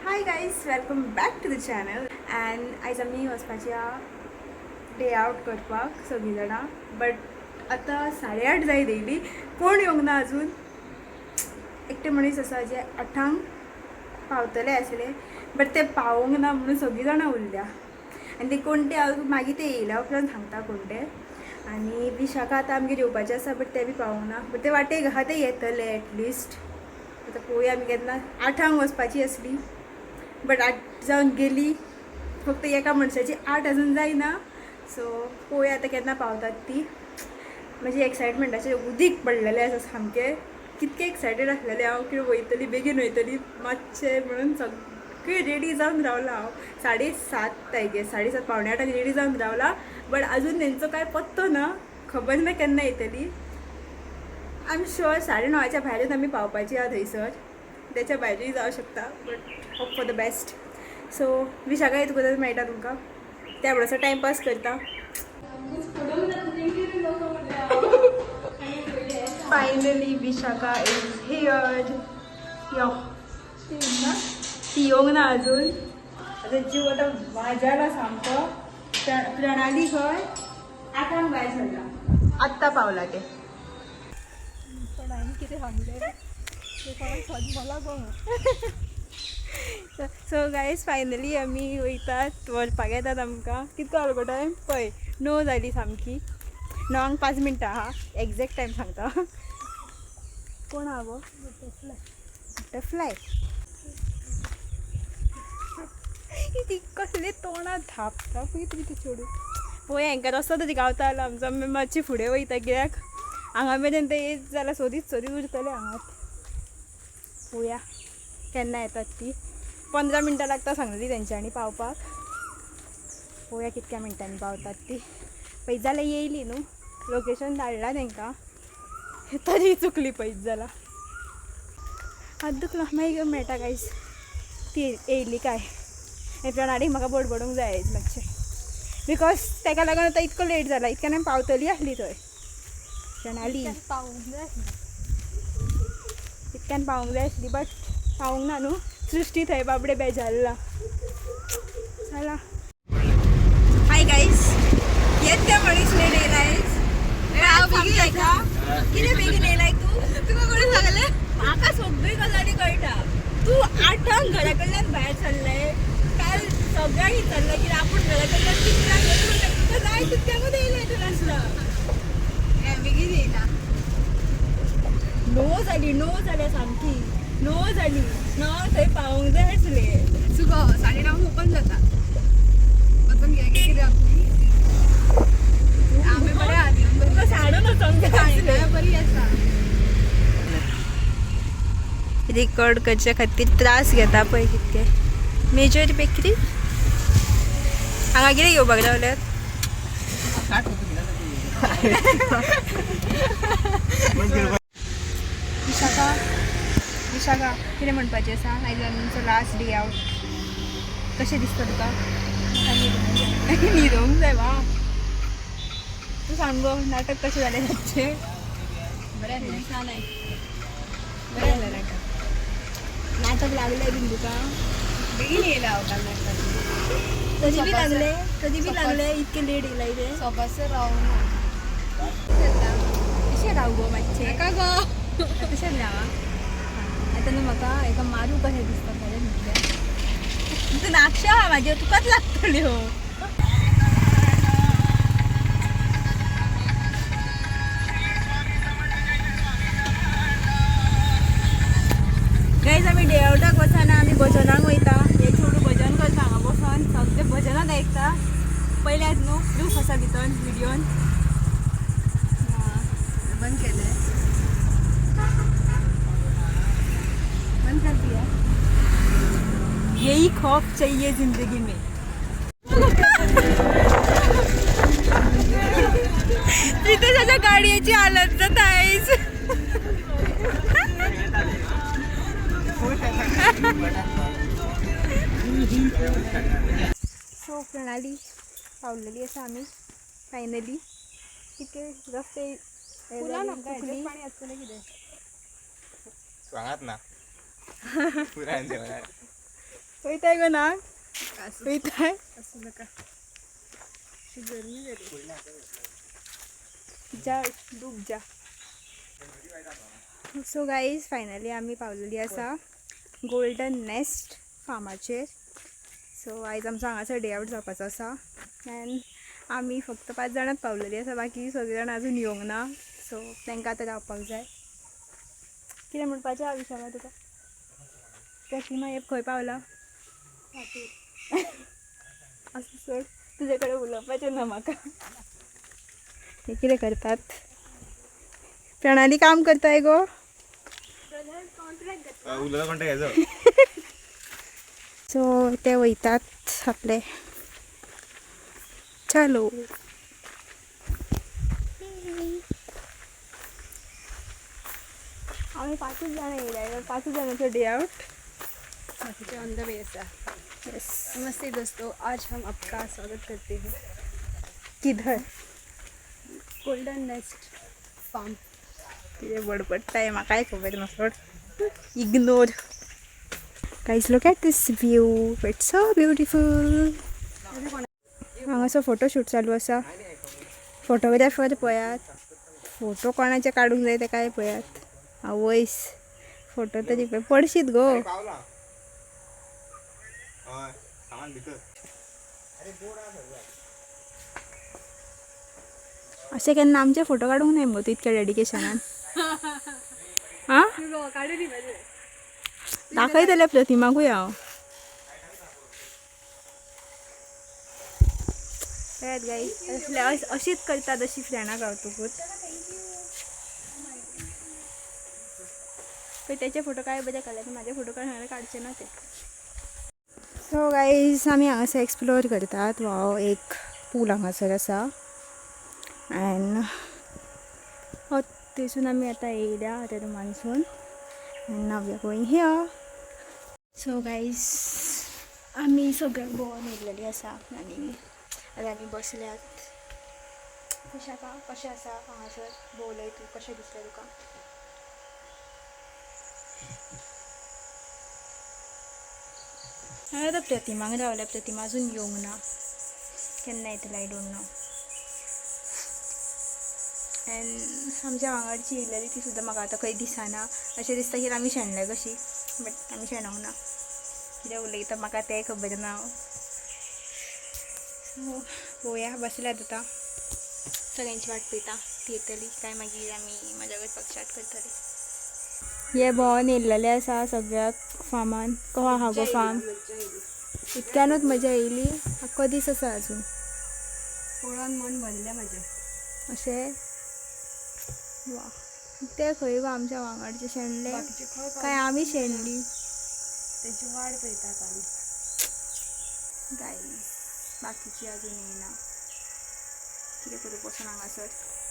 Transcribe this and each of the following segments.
High guys, welcome back to the channel. And आयज आमी वचपाच्या day out करपाक सगळीं जाणां. बट आतां 8:30 जाय येयली, कोण येवंक ना अजून. एकटे मनीस आसा जे 8 पावतले आसले, बट ते पावोंक ना म्हणून सगळीं जाणां उरल्या. आनी ते कोण ते हांव मागीर ते येयल्या उपरांत सांगता कोण ते. आनी विशाखा आतां आमगेर येवपाचें आसा, बट ते बी पावोंक ना. बट ते वाटेक आहा ते येतले एटलिस्ट. आतां पळोवया आमी केन्ना. 8 वचपाची आसली, बट 8 जावन गेली. फक्त एका मनशाची 8 अजून जायना. सो पळोवया आतां केन्ना पावतात ती. म्हजी एक्सायटमेंटाचें उदीक पडलेलें आसा सामकें. कितकें एक्सायटेड आसलेलें हांव की वयतली, बेगीन वयतली मातशें म्हणून सगळीं रेडी जावन रावला हांव. 7:30 आय गेस, 7:30 पावणे 8 रेडी जावन रावला. बट अजून तेंचो कांय पत्तो ना, खबर ना केन्ना येतली. आय एम शुअर 9:30च्या भायरूच आमी पावपाची आहा थंयसर. त्याच्या भायरूय जावं शकता, but hope for the best. So Vishakha येत कुठं मेळटा तुमकां, त्या बरोबर टायमपास करता. Finally Vishakha is here. यो ती येवंक ना अजून. आतां जीव आतां वाजाला सामको. प्रणाली खंय 8 भायर सरला, आत्तां पावला ते. कितें सांगलें सो गायज फायनली आमी वयतात, व्हरपाक येतात आमकां. कितको जालो गो टायम पळय, 9 जाली सामकी. 9:05 5 मिनटां आहा, एग्जॅक्ट टायम सांगता. कोण आहा गो? बटरफ्लाय. ती कसले तोंडां धापता पळय ती चेडूं. पळय हांकां रस्तो तरी गावता आलो आमचो. आमी मातशी फुडें वयता, कित्याक हांगा मेरेन ते येत जाल्यार सोदीत उरतले हांगाच. पळोवया केन्ना येतात ती. 15 मिनटां लागता सांगली तेंच्यांनी पावपाक. पळोवया कितक्या मिनटांनी पावतात ती. पयत जाल्यार येयली न्हू, लोकेशन धाडलां तेंकां, तरी चुकली पयत जाल्यार. हात दुखलो, मागीर मेळटा गायज ती येयली काय. हे प्रणाली म्हाका बडबडूंक जाय आयज मातशें, बिकॉज ताका लागून आतां इतको लेट जाला. इतक्यान हांवें पावतली आसली थंय. प्रणाली इतक्यान पावूंक जाय आसली, बट पावूंक ना न्हू. सृष्टी थंय बाबडे बेजारला. चला. हाय गाईज, येत मनीस लेट येयलाय. कितें बेगीन येयलाय तू? तुका कोणी सांगलें? म्हाका सगळी गजाली कळटा. तू 8 घरा कडल्यान भायर सरलें, काल सगळ्यांक विचारलें की आपूण घरा कडल्यान कितक्याक येता. तुका जाय तितक्याकूच येयलाय तूं नासता. बेगीन येयला. 9 जाल्या सामकी 9 जाली. 9 थंय पावूंक जाय आसलें. चुको 9:30 ओपन जाता. वचून घे कितें आपली आमी बरें आदी तुका 9:30 वचूंक जाय बरी आसा. रिकॉर्ड करचे खातीर त्रास घेता पळय कितके. मेजर बेकरी हांगा कितें घेवपाक रावल्यात? विशाखा कितें म्हणपाचें आसा? आयज आमचो लास्ट डे आवट. कशें दिसता तुका? न्हिदोंक जाय वा. तूं सांग गो, नाटक कशें जालें ताचें? बरें आसलें. बरें जालें नाटक. नाटक लागलें बीन तुका? बेगीन येयला हांव काल नाटकाक. कधी बी लागले इतके लेट येयलाय ते. सोबासर रावूंक ना. कशें राव गो मातशें का गो. तशेंच रावा. आतां न्हू म्हाका एका मारू कशें दिसता खरें म्हटल्यार. तूं नाक्षा आहा म्हाज्यो, तुकाच लागतल्यो. गायज आमी डे आवटाक वचना, आमी भजनाक वयता. हे चेडूं भजन करता हांगा बसून, सगळे भजनात आयकता. पयल्यात न्हू प्रूफ आसा भितर व्हिडियोन. बंद केलें. बंद कर दिया. यही खौफ चाहिए जिंदगी में. प्रितेशाच्या गाडयेची हालत जाता आयज. सो प्रणाली पावलेली आसा आमी फायनली. कितके रस्ते पाणी आसतलें कितें. सांगात ना पुरायचे मला वयताय गो ना वयताय असं नका गरमी झाली जा डूब जा. सो गाईज फायनली आम्ही पावलेली आसा गोल्डन नेस्ट फार्माचेर. सो आयज आमचो हांगासर डे आवट जावपाचो आसा एन्ड आमी फक्त 5 जाणांच पावलेली आसा, बाकी सगळीं जाणां अजून येवंक ना. सो तांकां आतां रावपाक जाय. कितें म्हणपाचें हा विशाला तुका? त्या सीमा हे खंय पावला असं सोड, तुजे कडेन उलोवपाचें ना म्हाका. हे कितें करतात? प्रणाली काम करताय गो. उलवा कॉन्टॅक्ट घ्यायचो. सो ते वयतात आपले. चलो आम्ही 5 जाणां येयल्या. 5 जाणांचो day out. On the way ऐसा. यस. नमस्ते दोस्तों, आज हम आपका स्वागत करते हैं किधर? Golden nest farm. कितें बडबडटाय म्हाकाय खबर ना सोड. Ignore. Guys look at this view. It's so beautiful. हांगासर फोटोशूट चालू आसा. फोटोग्राफर पळयात. फोटो कोणाचे काडूंक जाय ते काय पळयात. आवयस फोटो तरी पळय. पडशीत गो. पावला हय सामान भितर. अशें केन्ना आमचे फोटो काडूंक नाय मगो तूं इतक्या डेडिकेशनान. हां काढून दाखयतले प्रतिमाकूय हांव. पळयात गाईस अशीच करतात अशी फ्रेंडां गावतकूच. पण त्याचे फोटो काय बरे काडले, माझे फोटो काडचे ना ते. सो गाईज आमी हांगासर एक्सप्लोर करतात. वाव एक पूल हांगासर आसा एन्ड थंयसून आमी आतां येयल्या त्या रुमानसून. And now we are going here. So guys आमी सगळ्यांक भोंवून येयलेली आसा आनी आतां आमी बसल्यात. कशें आसा हांगासर भोंवलय तूं? कशें दिसलें तुका? हांवें आतां प्रतिमाक रावल्या. प्रतिमा अजून येवंक ना. केन्ना येतलें आय डोंट नो. एन्ड आमच्या वांगडची येयलेली ती सुद्दां म्हाका आतां खंय दिसना. अशें दिसता की आमी शेणल्या कशी, बट आमी शेणोंक ना. कितें उलयता म्हाका तें खबर ना. सो पळोवया. बसल्यात आतां. सगळ्यांची वाट पळयता ती येतली काय मागीर आमी मजा करपाक स्टार्ट करतली. हे भोंवून येयल्लेले आसा सगळ्याक फार्मान. कहो आहा गो फार्म? इतक्यानूच मजा येयली. आख्खो दीस आसा अजून. पळोवन मन भरलें म्हजें. अशें वा. ते खंय गो आमच्या वांगडचे शेणले बाकीचे खंय काय आमी शेणली? तेची वाट पळयतात आमी. गाईज बाकीची अजून येयना. कितें करूं बसून हांगासर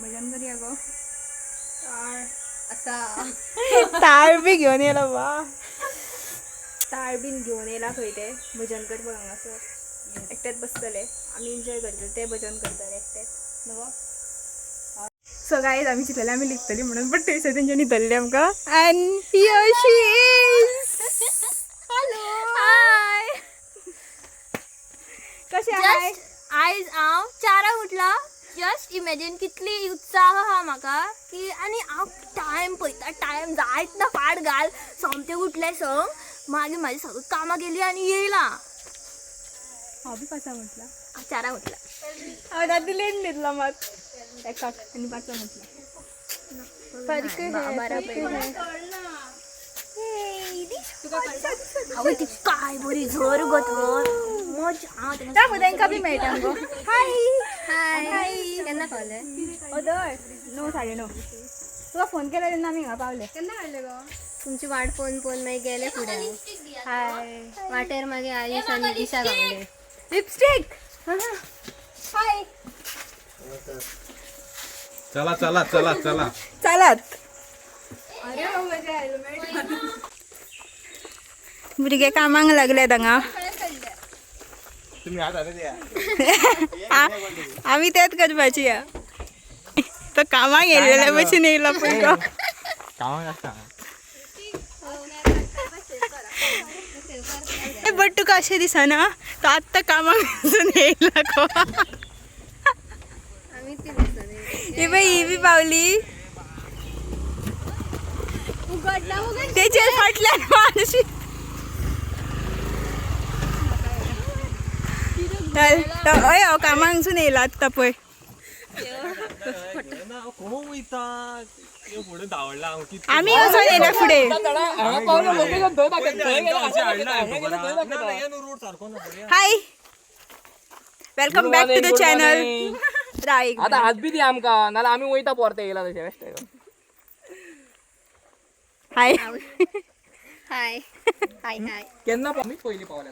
भजन करया गो. आसा ताळ बी घेवन येयला वा. ताळ बीन घेवन येयला खंय ते भजन करपाक हांगासर. एकटेच बसतले आमी एन्जॉय करतले, ते भजन करतले एकटेच न्हू. सो गाईज आमी चिंतलेले आमी लिखतली म्हणून, बट थंयसर तेंच्यांनी धरले आमकां. End here she is. Hello hi. कशें आहाय? आयज हांव 4 उठला. जस्ट इमॅजिन कितली उत्साह आहा म्हाका की. आनी हांव टायम पळयता. टायम जायत ना फाट घाल. सोमते उठले संग मागीर म्हाजी सगळीं कामां गेली आनी येयला. हांव बी 5 म्हटला. 4 उठला. हांव राती लेट न्हिदला मात. एकाक आनी 5 म्हटला. आवय ती काय बरी झर गो थंय. मजा. तांकां बी मेळटा गो. हाय हाय. केन्ना पावले? अदर 9 9:30. तुका फोन केला तेन्ना आमी हांगा पावले. केन्ना हाडले गो? तुमची वाट पळोवन पळोवन मागीर गेले फुडें. हाय. वाटेर मागीर आयुश आनी दिशा गावले. लिपस्टिक. हाय. चला चला चला चला चालात. अरे मजा हेल्मेट. भुरगे कामांक लागल्यात हांगा. तुम्ही हात हातात द्या. आमी तेच करपाची हा. तो कामाक येयलेले भशेन येयला पळय गो. कामाक आसता बट तुका अशें दिसना तो आत्ता कामासून येयला गो. आम्ही ती दिसत ही बाई ही बी पावली उघडला उघड तेचेर फाटल्यान मानशी हय हांव कामांगसून येयला आत्ता पळय. आमी वचोन येयला फुडें. Hi welcome back to the channel. राईक आता हात बी दी आमका नाल्यार आम्ही वयता परत येयला तशें बेश्टे. हाय हाय हाय हाय केन्ना आमी पयलीं पावल्या.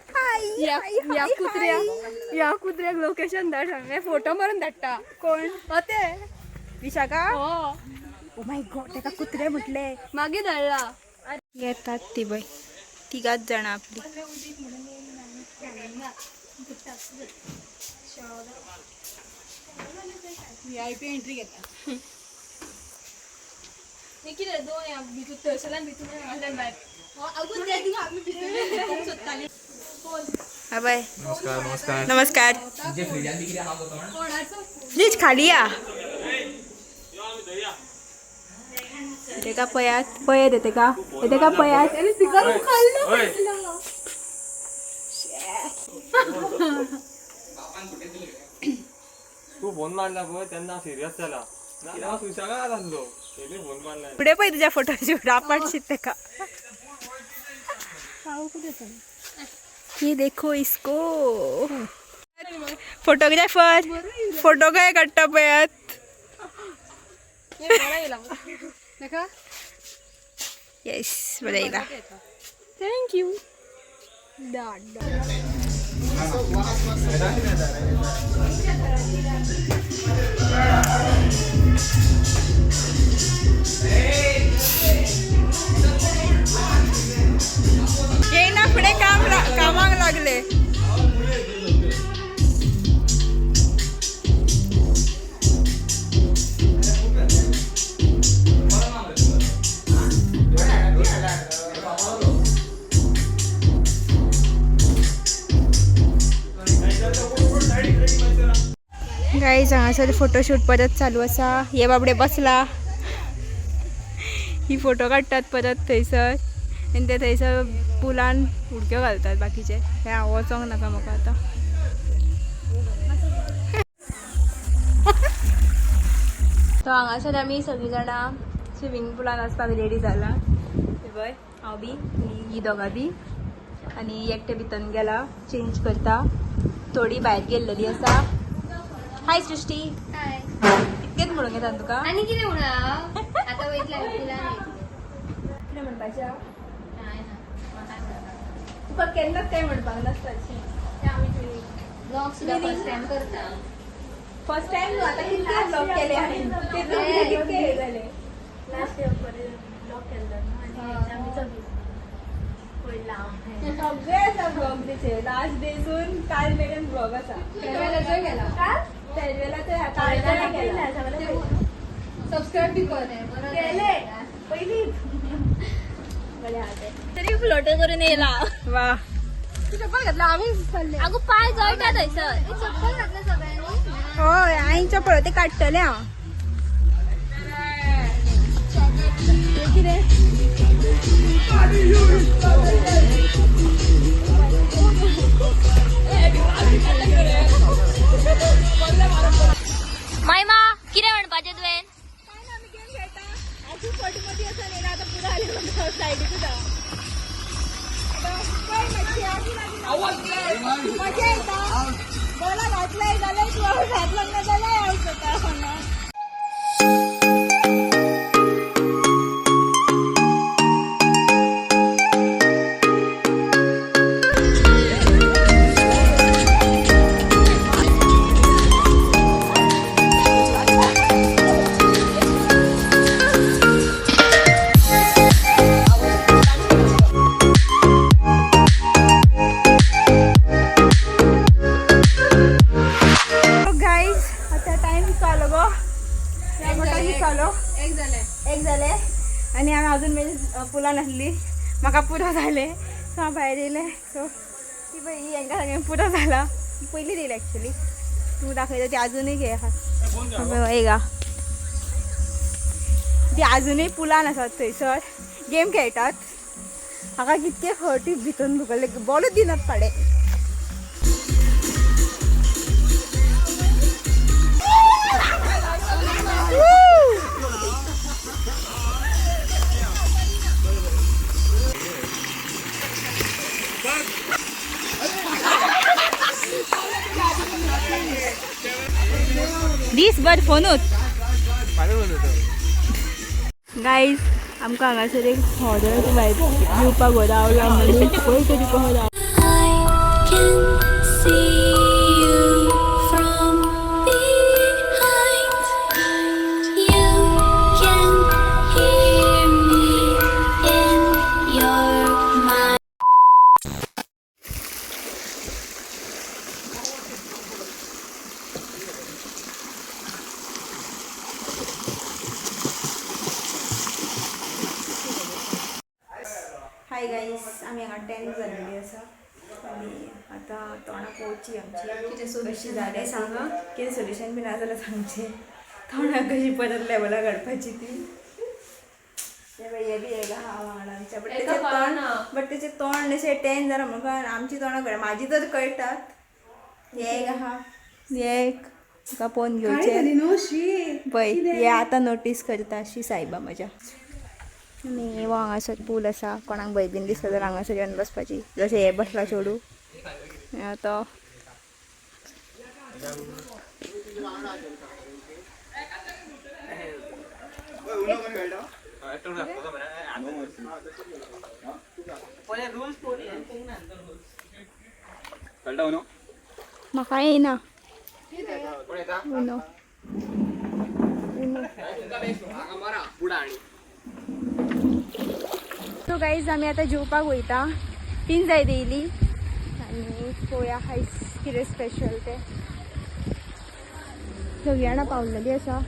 या कुत्र्याक लोकेशन धाड हांवें फोटो मारून धाडटा. कोण ते विशाखा. हो ओ माय गॉड तेका कुत्रे म्हटले. मागीर धाडला. येतात ती बाई तिगाच जाणां आपली. VIP एंट्री घेता. मी कितें दोन या भितून थंयसरल्यान भितून आसल्यान भायर. अगून त्या दिसा आमी भितून सोदताली. हा बाय नमस्कार नमस्कार. नमस्कार. कोणाचो प्लीज खाली या. तेका पयात पळय तेका तेका पयात. सिगारेट खाल्लं. तू फोन मारला पळय तेन्ना सिरियस जाला. ना सुशेगाद आसलो. तेणी फोन मारला. पुढे पळय तुझ्या फोटोची रापाटशीत तेका. ये देखो इसको. फोटोग्राफर फोटो काय काडटा पळयात. देखा येस बरं येयला. थँक्यू. येईना पुढे कामाक लागले. गाईज हांगासर फोटोशूट परत चालू आसा. हे बाबडे बसला ही फोटो काडटात परत थंयसर आनी ते थंयसर पुलान उडक्यो घालतात बाकीचे. हे हांव वचोंक नाका म्हाका आतां. सो हांगासर आमी सगळीं जाणां स्विमींग पुलान वचपाक रेडी जाला. हे पळय हांव बी ही दोगां बी आनी एकटे भितर गेला चेंज करता. थोडी भायर गेल्लेली आसा. हाय सृष्टी. हाय. इतकेच म्हणून येतात तुका. आणि कितें म्हणा आता वयतल्या तिला कितें म्हणपाचें तुका केन्नाच काय म्हणपाक नासता. ब्लॉग सुद्धा फर्स्ट टाइम करता. फर्स्ट टाइम न्हू आतां कितके ब्लॉग केले हांवें. ते कितके हे जाले. लास्ट इयर ब्लॉग केला आणि आम्ही सगळी सगळे आसा ब्लॉग तिचे. लास्ट डेसून काल मेरेन ब्लॉग आसा. फेअरवेलाचो गेला. सबस्क्राईब बी कर. पहिली तरी फ्लोटो करून येयला. वा तू चप्पल घातला आम्ही चालले. अगो पाय जळटा थंयसर. चप्पल घातले सगळ्यांनी. होय हांवें चपळ ते काडटले हांव. मायमा कितें म्हणपाचें तुवें. मजा येता. बोला घातलाय जाल्यार घातलं ना जाल्यार एक झाले आणि आम्ही अजून म्हणजे पुलान आसली. म्हाका पुरो झाले सो हांव भायर येयले. सो ती बाई यांका सगळ्यांना पुरा झाला पहिली देईल ॲक्च्युली तू दाखवायचं ती अजूनही घे का ती अजूनही पुलान आसात थंयसर गेम खेळटात हाका कितके हर्टी भितून दुखले बॉलच दिनात पाडे दीस बर फोनूच गाईज आमकां हांगासर एक हॉटेल भायर येवपाक रावला म्हणून खंय तरी रावला I can see you from behind. You can hear me in your mind. Hi guys आम्ही हांगा टेंट जाल्लेली आसा आनी आतां तोंडां पोवची आमची कितें सोल्यूशन जालें सांगा कितें सोल्यूशन बीन आसा जाल्यार सांगचें तोंडां कशी परत लेवलार काडपाची ती ते बाई हे बी एक आहा वांगडा आमच्या बट तेचें तोंड अशें टेन जालां म्हाका आमची तोंडां कळटा म्हाजी तर कळटात हे एक आहा हे एक तुका पोवन घेवचें पळय हे आतां नोटीस करता अशी सायबा म्हज्या आनी वो हांगासर पूल आसा कोणाक भंय बीन दिसता जाल्यार हांगासर येवन बसपाची जशें हे बसला चेडू आतां म्हाका येना सो गाईज आमी आतां जेवपाक वयता 3 जाय येयली आनी पळोवया आयज कितें स्पेशल तें सगळीं जाणां पावलेलीं आसा